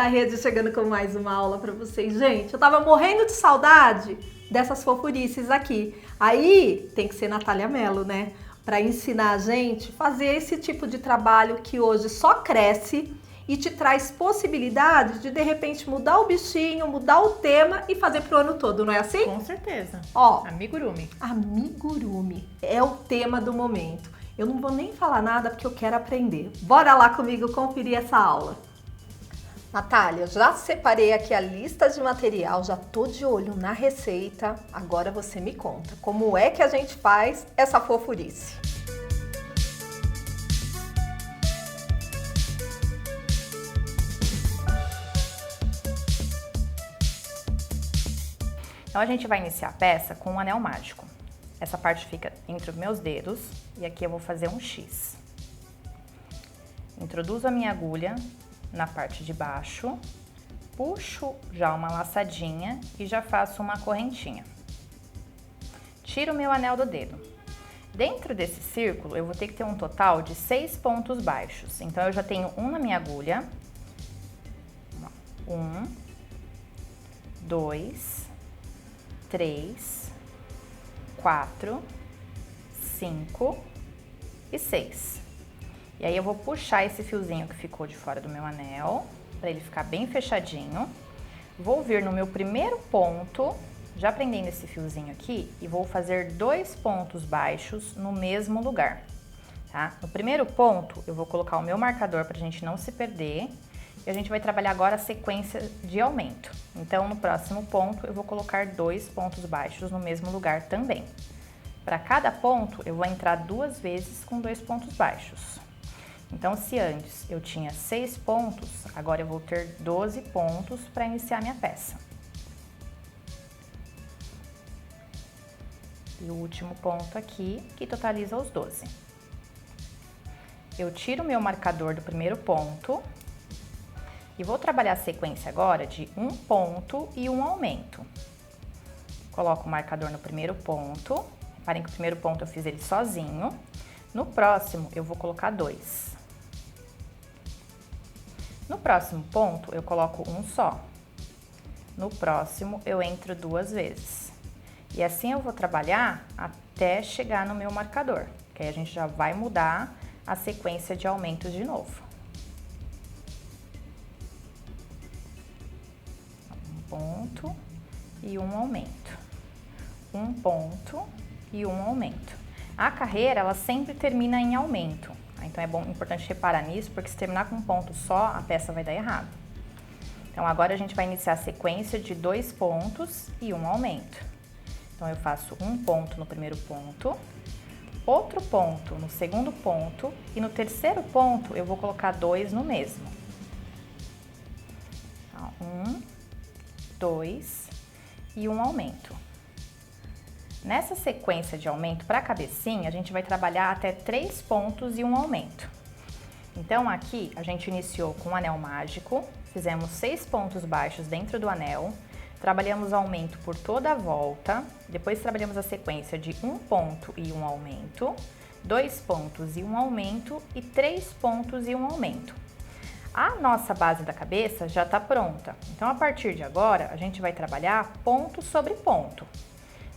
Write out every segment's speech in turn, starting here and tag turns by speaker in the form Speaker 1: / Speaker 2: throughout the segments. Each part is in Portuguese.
Speaker 1: na Rede chegando com mais uma aula para vocês. Gente, eu tava morrendo de saudade dessas fofurices aqui. Aí tem que ser Natália Mello, né? Para ensinar a gente a fazer esse tipo de trabalho que hoje só cresce e te traz possibilidade de repente mudar o bichinho, mudar o tema e fazer pro ano todo, não é assim?
Speaker 2: Com certeza.
Speaker 1: Ó,
Speaker 2: Amigurumi.
Speaker 1: Amigurumi é o tema do momento. Eu não vou nem falar nada porque eu quero aprender. Bora lá comigo conferir essa aula. Natália, já separei aqui a lista de material, já tô de olho na receita. Agora você me conta como é que a gente faz essa fofurice.
Speaker 2: Então a gente vai iniciar a peça com um anel mágico. Essa parte fica entre os meus dedos e aqui eu vou fazer um X. Introduzo a minha agulha na parte de baixo, puxo já uma laçadinha e já faço uma correntinha. Tiro o meu anel do dedo. Dentro desse círculo eu vou ter que ter um total de 6 pontos baixos. Então eu já tenho um na minha agulha. 1, 2, 3, 4, 5 e 6. E aí eu vou puxar esse fiozinho que ficou de fora do meu anel, para ele ficar bem fechadinho. Vou vir no meu primeiro ponto, já prendendo esse fiozinho aqui, e vou fazer 2 pontos baixos no mesmo lugar, tá? No primeiro ponto, eu vou colocar o meu marcador pra gente não se perder. E a gente vai trabalhar agora a sequência de aumento. Então, no próximo ponto, eu vou colocar 2 pontos baixos no mesmo lugar também. Para cada ponto, eu vou entrar 2 vezes com 2 pontos baixos. Então, se antes eu tinha 6 pontos, agora eu vou ter 12 pontos para iniciar minha peça. E o último ponto aqui, que totaliza os 12. Eu tiro o meu marcador do primeiro ponto. E vou trabalhar a sequência agora de um ponto e um aumento. Coloco o marcador no primeiro ponto. Reparem que o primeiro ponto eu fiz ele sozinho. No próximo, eu vou colocar 2. No próximo ponto, eu coloco um só. No próximo, eu entro 2 vezes. E assim eu vou trabalhar até chegar no meu marcador. Que aí a gente já vai mudar a sequência de aumentos de novo. Ponto e um aumento, um ponto e um aumento. A carreira, ela sempre termina em aumento, então é importante reparar nisso, porque se terminar com um ponto só, a peça vai dar errado. Então agora a gente vai iniciar a sequência de 2 pontos e um aumento. Então eu faço um ponto no primeiro ponto, outro ponto no segundo ponto e no terceiro ponto eu vou colocar 2 no mesmo. Então, 2 e um aumento. Nessa sequência de aumento para a cabecinha, a gente vai trabalhar até 3 pontos e um aumento. Então aqui a gente iniciou com o anel mágico, fizemos 6 pontos baixos dentro do anel, trabalhamos aumento por toda a volta, depois trabalhamos a sequência de um ponto e um aumento, 2 pontos e um aumento e 3 pontos e um aumento. A nossa base da cabeça já está pronta, então a partir de agora a gente vai trabalhar ponto sobre ponto.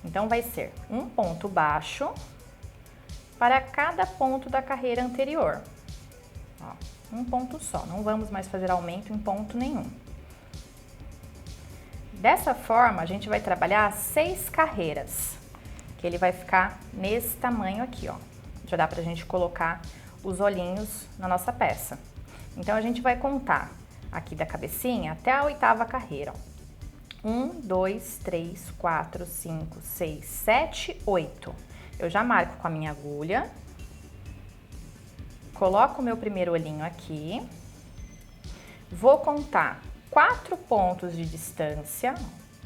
Speaker 2: Então vai ser um ponto baixo para cada ponto da carreira anterior. Ó, um ponto só, não vamos mais fazer aumento em ponto nenhum. Dessa forma a gente vai trabalhar 6 carreiras, que ele vai ficar nesse tamanho aqui, ó. Já dá pra gente colocar os olhinhos na nossa peça. Então, a gente vai contar aqui da cabecinha até a 8ª carreira. 1, 2, 3, 4, 5, 6, 7, 8. Eu já marco com a minha agulha. Coloco o meu primeiro olhinho aqui. Vou contar 4 pontos de distância.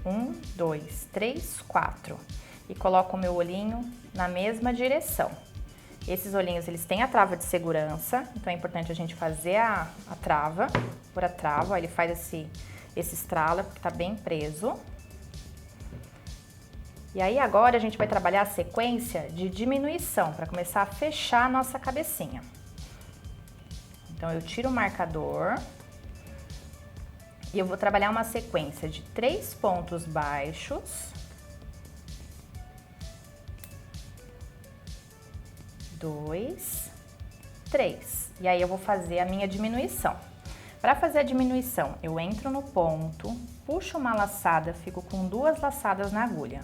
Speaker 2: 1, 2, 3, 4. E coloco o meu olhinho na mesma direção. Esses olhinhos, eles têm a trava de segurança, então é importante a gente fazer a trava, por a trava, ó, ele faz esse estrala, porque tá bem preso. E aí agora a gente vai trabalhar a sequência de diminuição, para começar a fechar a nossa cabecinha. Então eu tiro o marcador, E eu vou trabalhar uma sequência de 3 pontos baixos, 2, 3. E aí eu vou fazer a minha diminuição. Para fazer a diminuição, eu entro no ponto, puxo uma laçada, fico com 2 laçadas na agulha.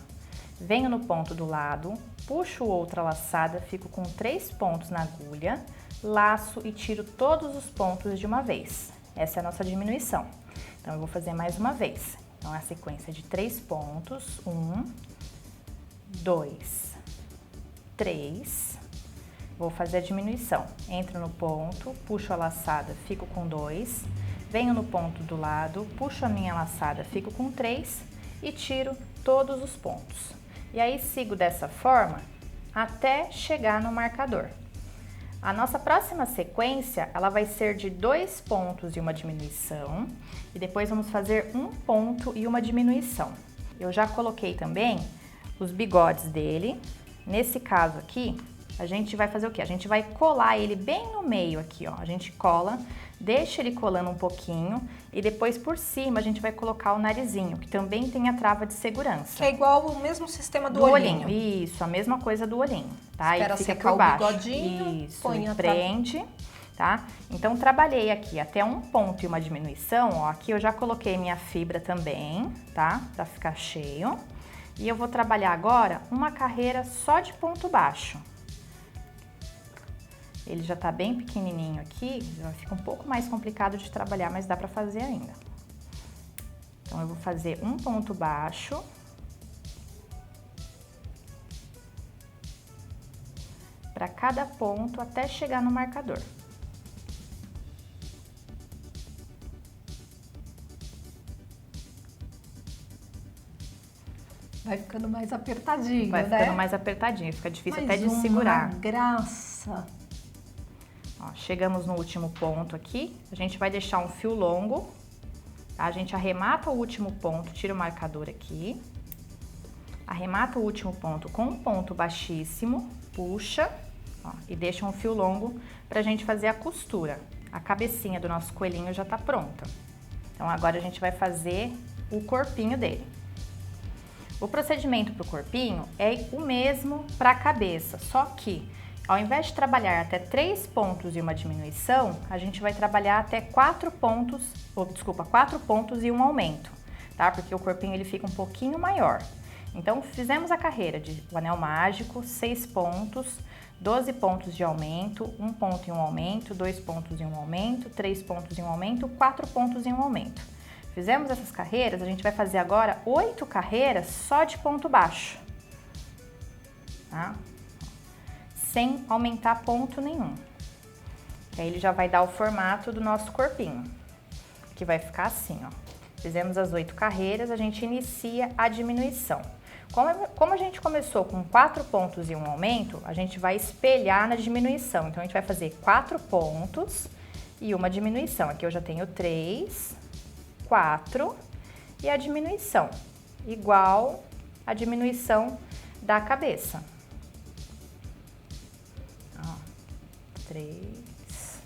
Speaker 2: Venho no ponto do lado, puxo outra laçada, fico com 3 pontos na agulha, laço e tiro todos os pontos de uma vez. Essa é a nossa diminuição. Então, eu vou fazer mais uma vez. Então, é a sequência de 3 pontos. 1, 2, 3. Vou fazer a diminuição. Entro no ponto, puxo a laçada, fico com 2. Venho no ponto do lado, puxo a minha laçada, fico com 3 e tiro todos os pontos. E aí, sigo dessa forma até chegar no marcador. A nossa próxima sequência, ela vai ser de 2 pontos e uma diminuição. E depois vamos fazer 1 ponto e uma diminuição. Eu já coloquei também os bigodes dele. Nesse caso aqui, a gente vai fazer o quê? A gente vai colar ele bem no meio aqui, ó. A gente cola, deixa ele colando um pouquinho e depois por cima a gente vai colocar o narizinho, que também tem a trava de segurança.
Speaker 1: Que é igual o mesmo sistema do olhinho.
Speaker 2: Isso, a mesma coisa do olhinho, tá?
Speaker 1: Espera
Speaker 2: e fica
Speaker 1: secar
Speaker 2: por baixo.
Speaker 1: O bigodinho,
Speaker 2: isso,
Speaker 1: põe a
Speaker 2: prende, tá? Então, trabalhei aqui até 1 ponto e uma diminuição, ó. Aqui eu já coloquei minha fibra também, tá? Pra ficar cheio. E eu vou trabalhar agora uma carreira só de ponto baixo. Ele já tá bem pequenininho aqui, já fica um pouco mais complicado de trabalhar, mas dá pra fazer ainda. Então, eu vou fazer 1 ponto baixo. Para cada ponto até chegar no marcador.
Speaker 1: Vai ficando mais apertadinho,
Speaker 2: Vai
Speaker 1: né?
Speaker 2: ficando mais apertadinho, fica difícil
Speaker 1: Mas
Speaker 2: até de segurar.
Speaker 1: Graça!
Speaker 2: Ó, chegamos no último ponto aqui, a gente vai deixar um fio longo, tá? A gente arremata o último ponto, tira o marcador aqui, arremata o último ponto com um ponto baixíssimo, puxa, ó, e deixa um fio longo pra gente fazer a costura. A cabecinha do nosso coelhinho já tá pronta. Então, agora a gente vai fazer o corpinho dele. O procedimento pro corpinho é o mesmo pra cabeça, só que ao invés de trabalhar até 3 pontos e uma diminuição, a gente vai trabalhar até 4 pontos, 4 pontos e um aumento, tá? Porque o corpinho ele fica um pouquinho maior. Então, fizemos a carreira de o anel mágico, 6 pontos, 12 pontos de aumento, 1 ponto e um aumento, 2 pontos e um aumento, 3 pontos e um aumento, 4 pontos e um aumento. Fizemos essas carreiras, a gente vai fazer agora 8 carreiras só de ponto baixo, tá? Sem aumentar ponto nenhum. Que aí ele já vai dar o formato do nosso corpinho, que vai ficar assim, ó. Fizemos as 8 carreiras, a gente inicia a diminuição. Como a gente começou com 4 pontos e um aumento, a gente vai espelhar na diminuição. Então, a gente vai fazer 4 pontos e uma diminuição. Aqui eu já tenho 3, 4 e a diminuição, igual a diminuição da cabeça. 3,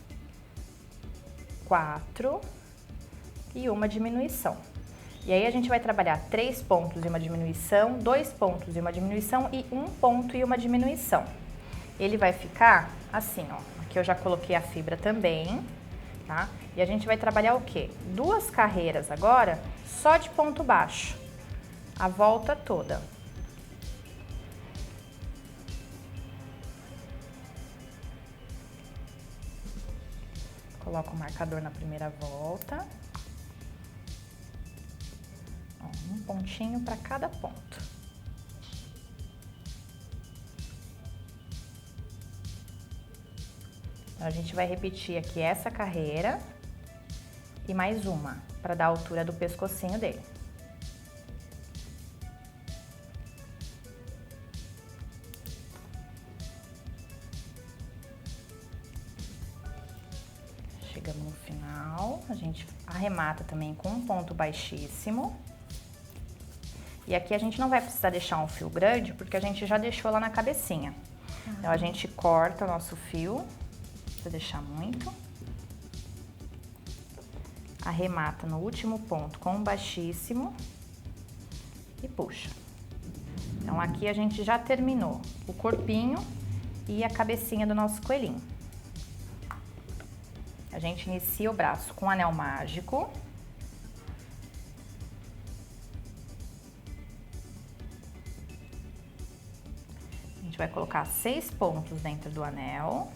Speaker 2: 4 e uma diminuição. E aí a gente vai trabalhar 3 pontos e uma diminuição, 2 pontos e uma diminuição e 1 ponto e uma diminuição. Ele vai ficar assim, ó. Aqui eu já coloquei a fibra também, tá? E a gente vai trabalhar o quê? 2 carreiras agora só de ponto baixo, a volta toda. Coloco o marcador na primeira volta. Ó, um pontinho para cada ponto. Então, a gente vai repetir aqui essa carreira e mais uma, para dar a altura do pescocinho dele. Chegamos no final, a gente arremata também com um ponto baixíssimo. E aqui a gente não vai precisar deixar um fio grande, porque a gente já deixou lá na cabecinha. Então, a gente corta o nosso fio, não precisa deixar muito. arremata no último ponto com um baixíssimo e puxa. Então, aqui a gente já terminou o corpinho e a cabecinha do nosso coelhinho. A gente inicia o braço com o anel mágico. A gente vai colocar 6 pontos dentro do anel.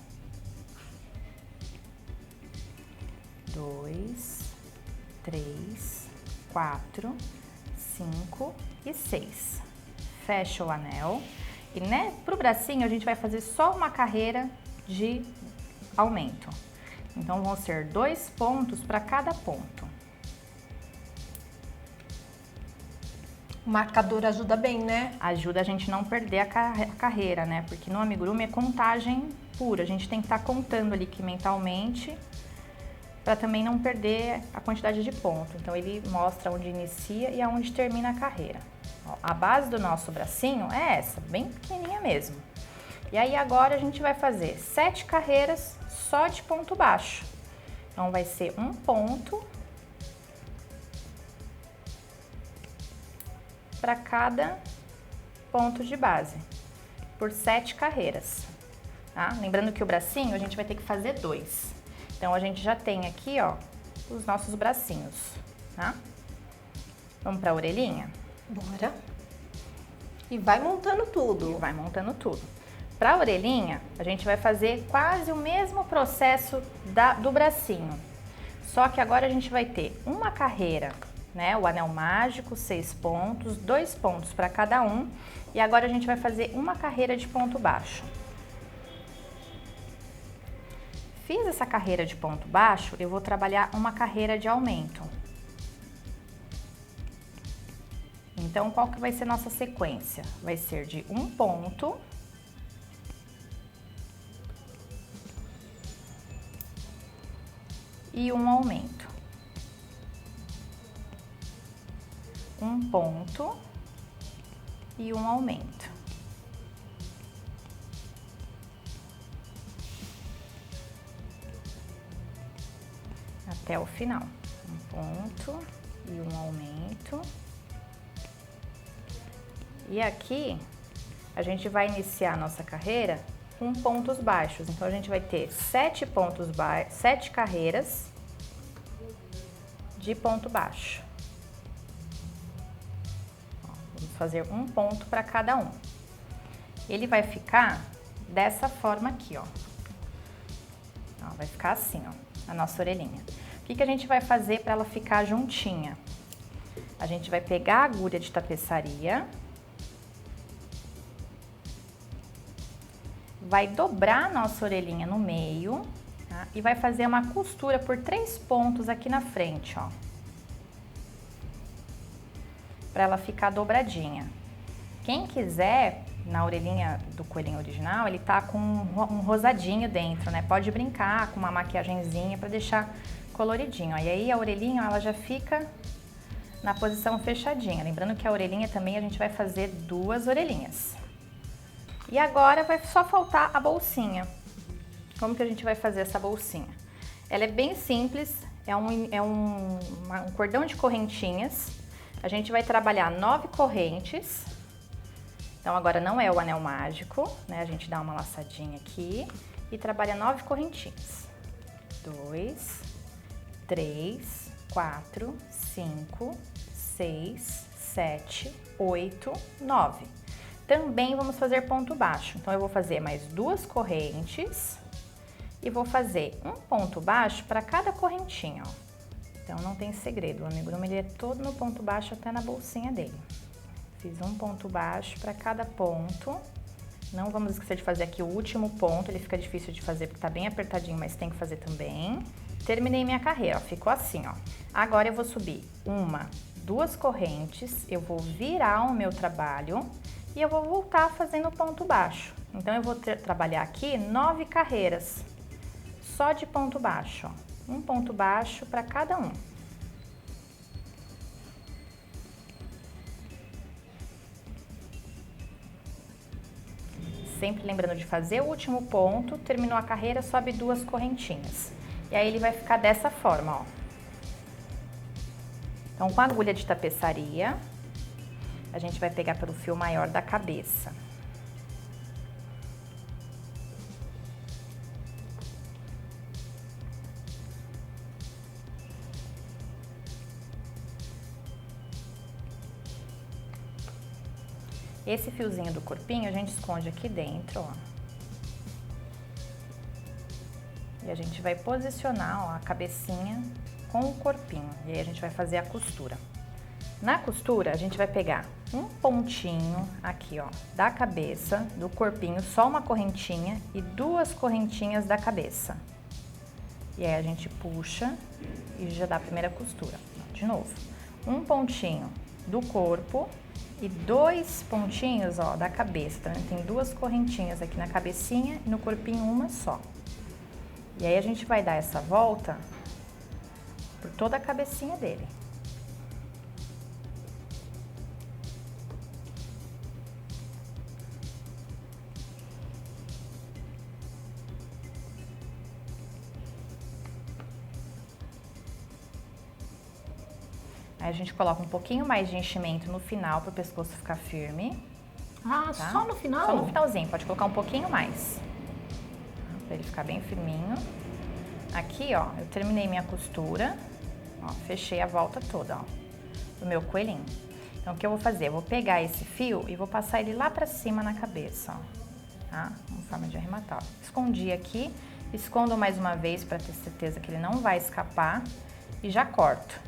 Speaker 2: 2, 3, 4, 5 e 6. Fecha o anel. E, né, pro bracinho a gente vai fazer só uma carreira de aumento. Então, vão ser 2 pontos para cada ponto.
Speaker 1: O marcador ajuda bem, né?
Speaker 2: Ajuda a gente não perder a carreira, né? Porque no amigurumi é contagem pura. A gente tem que estar contando ali que mentalmente, para também não perder a quantidade de ponto. Então, ele mostra onde inicia e aonde termina a carreira. Ó, a base do nosso bracinho é essa, bem pequenininha mesmo. E aí, agora a gente vai fazer 7 carreiras só de ponto baixo. Então, vai ser um ponto para cada ponto de base, por 7 carreiras, tá? Lembrando que o bracinho a gente vai ter que fazer 2. Então, a gente já tem aqui, ó, os nossos bracinhos, tá? Vamos para a orelhinha?
Speaker 1: Bora. E vai montando tudo.
Speaker 2: Vai montando tudo. Para a orelhinha, a gente vai fazer quase o mesmo processo do bracinho. Só que agora a gente vai ter uma carreira, né? O anel mágico, 6 pontos, 2 pontos para cada um. E agora a gente vai fazer uma carreira de ponto baixo. Fiz essa carreira de ponto baixo, eu vou trabalhar uma carreira de aumento. Então, qual que vai ser nossa sequência? Vai ser de um ponto e um aumento. Um ponto e um aumento. Até o final. Um ponto e um aumento. E aqui, a gente vai iniciar a nossa carreira com pontos baixos. Então, a gente vai ter 7 carreiras de ponto baixo. Ó, vamos fazer um ponto para cada um. Ele vai ficar dessa forma aqui, ó. Ó, vai ficar assim, ó, a nossa orelhinha. O que a gente vai fazer para ela ficar juntinha? A gente vai pegar a agulha de tapeçaria, vai dobrar a nossa orelhinha no meio, tá? E vai fazer uma costura por 3 pontos aqui na frente, ó. Para ela ficar dobradinha. Quem quiser, na orelhinha do coelhinho original, ele tá com um rosadinho dentro, né? Pode brincar com uma maquiagenzinha para deixar coloridinho, ó. E aí a orelhinha, ela já fica na posição fechadinha. Lembrando que a orelhinha também a gente vai fazer 2 orelhinhas. E agora vai só faltar a bolsinha. Como que a gente vai fazer essa bolsinha? Ela é bem simples, é um cordão de correntinhas. A gente vai trabalhar 9 correntes. Então, agora não é o anel mágico, né? A gente dá uma laçadinha aqui e trabalha 9 correntinhas. 2, 3, 4, 5, 6, 7, 8, 9. Também vamos fazer ponto baixo. Então, eu vou fazer mais 2 correntes e vou fazer um ponto baixo para cada correntinha, ó. Então, não tem segredo. O amigurumi, ele é todo no ponto baixo até na bolsinha dele. Fiz um ponto baixo para cada ponto. Não vamos esquecer de fazer aqui o último ponto. Ele fica difícil de fazer porque tá bem apertadinho, mas tem que fazer também. Terminei minha carreira, ó. Ficou assim, ó. Agora eu vou subir 1, 2 correntes. Eu vou virar o meu trabalho e eu vou voltar fazendo ponto baixo. Então, eu vou trabalhar aqui 9 carreiras, só de ponto baixo, ó. Um ponto baixo para cada um. Sempre lembrando de fazer o último ponto, terminou a carreira, sobe 2 correntinhas. E aí, ele vai ficar dessa forma, ó. Então, com a agulha de tapeçaria, a gente vai pegar pelo fio maior da cabeça. Esse fiozinho do corpinho a gente esconde aqui dentro, ó. E a gente vai posicionar, ó, a cabecinha com o corpinho. E aí a gente vai fazer a costura. Na costura, a gente vai pegar um pontinho aqui, ó, da cabeça, do corpinho, só uma correntinha e 2 correntinhas da cabeça. E aí a gente puxa e já dá a primeira costura. De novo, um pontinho do corpo e 2 pontinhos, ó, da cabeça. Tá vendo? Tem 2 correntinhas aqui na cabecinha e no corpinho uma só. E aí a gente vai dar essa volta por toda a cabecinha dele. Aí a gente coloca um pouquinho mais de enchimento no final para o pescoço ficar firme.
Speaker 1: Ah,
Speaker 2: tá?
Speaker 1: só no final?
Speaker 2: Só no finalzinho, pode colocar um pouquinho mais. Para ele ficar bem firminho. Aqui, ó, eu terminei minha costura. Ó, fechei a volta toda, ó, do meu coelhinho. Então, o que eu vou fazer? Eu vou pegar esse fio e vou passar ele lá pra cima na cabeça, ó, tá? Uma forma de arrematar. Ó. Escondi aqui, escondo mais uma vez para ter certeza que ele não vai escapar e já corto.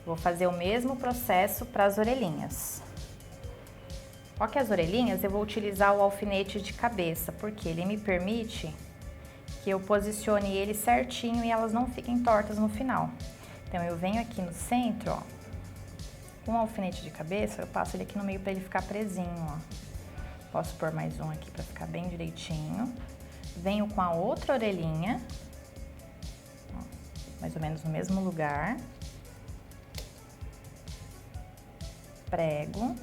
Speaker 2: Vou fazer o mesmo processo para as orelhinhas. Só que as orelhinhas eu vou utilizar o alfinete de cabeça, porque ele me permite que eu posicione ele certinho e elas não fiquem tortas no final. Então, eu venho aqui no centro, ó, com o alfinete de cabeça, eu passo ele aqui no meio para ele ficar presinho, ó. Posso pôr mais um aqui para ficar bem direitinho. Venho com a outra orelhinha, ó, mais ou menos no mesmo lugar. Prego.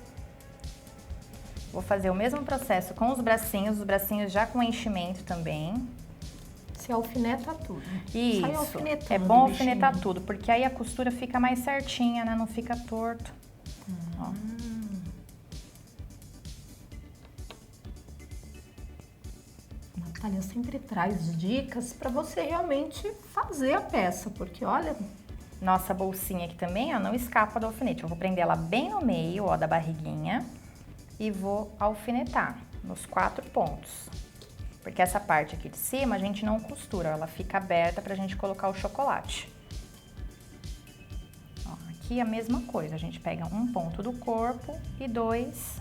Speaker 2: Vou fazer o mesmo processo com os bracinhos já com enchimento também.
Speaker 1: Você alfineta tudo.
Speaker 2: Isso,
Speaker 1: sai alfinetando
Speaker 2: é bom
Speaker 1: o bichinho.
Speaker 2: alfinetar tudo, porque aí a costura fica mais certinha, né? Não fica torto. Ó.
Speaker 1: Natália sempre traz dicas para você realmente fazer a peça, porque olha...
Speaker 2: Nossa bolsinha aqui também, ó, não escapa do alfinete. Eu vou prender ela bem no meio, ó, da barriguinha e vou alfinetar nos 4 pontos. Porque essa parte aqui de cima a gente não costura, ela fica aberta pra gente colocar o chocolate. Ó, aqui a mesma coisa, a gente pega um ponto do corpo e 2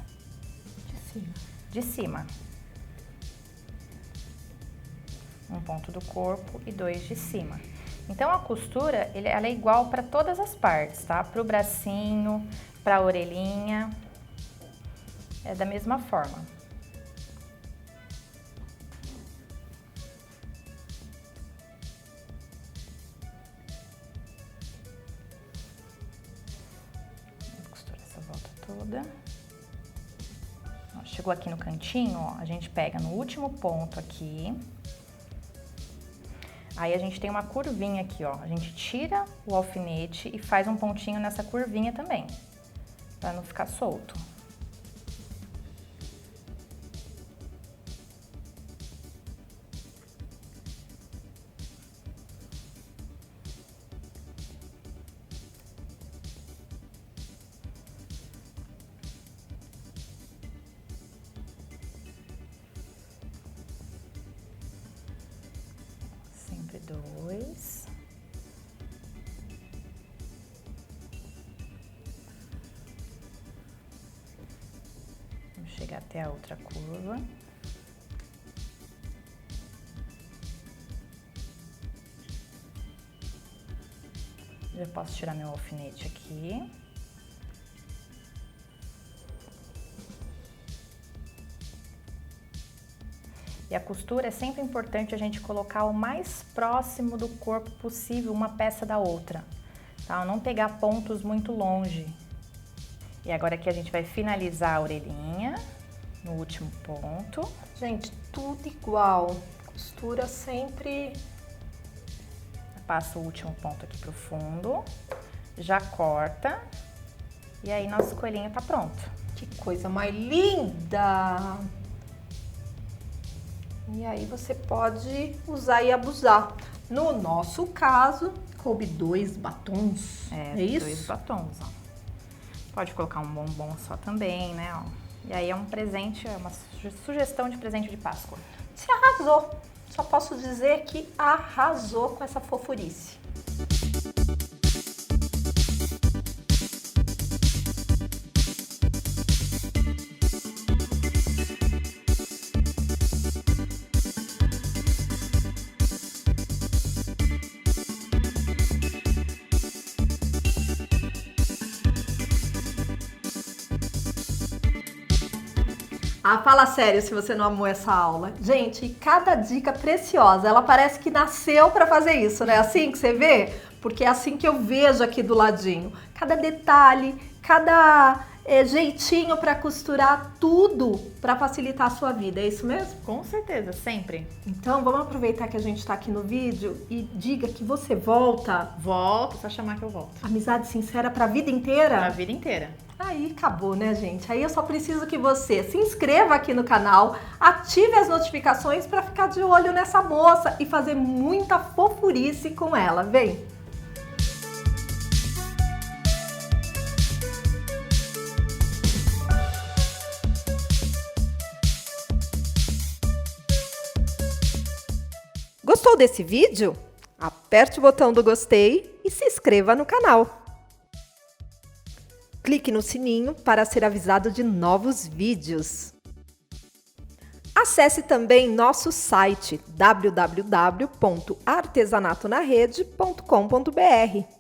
Speaker 2: de cima. Um ponto do corpo e 2 de cima. Então, a costura, ela é igual para todas as partes, tá? Para o bracinho, para a orelhinha, é da mesma forma. Vou costurar essa volta toda. Ó, chegou aqui no cantinho, ó, a gente pega no último ponto aqui. Aí a gente tem uma curvinha aqui, ó. A gente tira o alfinete e faz um pontinho nessa curvinha também, pra não ficar solto. Sempre 2. Vamos chegar até a outra curva. Já posso tirar meu alfinete aqui. E a costura é sempre importante a gente colocar o mais próximo do corpo possível uma peça da outra, tá? Não pegar pontos muito longe. E agora aqui a gente vai finalizar a orelhinha no último ponto.
Speaker 1: Gente, tudo igual. Costura sempre...
Speaker 2: A passa o último ponto aqui pro fundo, já corta e aí nosso coelhinho tá pronto.
Speaker 1: Que coisa mais linda! E aí você pode usar e abusar. No nosso caso, coube 2 batons. É isso?
Speaker 2: 2 batons, ó. Pode colocar um bombom só também, né, ó. E aí é um presente, é uma sugestão de presente de Páscoa.
Speaker 1: Você arrasou. Só posso dizer que arrasou com essa fofurice. Ah, fala sério se você não amou essa aula. Gente, cada dica preciosa. Ela parece que nasceu para fazer isso, né? Assim que você vê? Porque é assim que eu vejo aqui do ladinho. Cada detalhe, cada jeitinho para costurar, tudo para facilitar a sua vida. É isso mesmo?
Speaker 2: Com certeza, sempre.
Speaker 1: Então, vamos aproveitar que a gente está aqui no vídeo e diga que você volta.
Speaker 2: Volto, só chamar que eu volto.
Speaker 1: Amizade sincera para a vida inteira?
Speaker 2: Pra vida inteira.
Speaker 1: Aí acabou, né, gente? Aí eu só preciso que você se inscreva aqui no canal, ative as notificações para ficar de olho nessa moça e fazer muita fofurice com ela. Vem! Gostou desse vídeo? Aperte o botão do gostei e se inscreva no canal. Clique no sininho para ser avisado de novos vídeos. Acesse também nosso site www.artesanatonarede.com.br.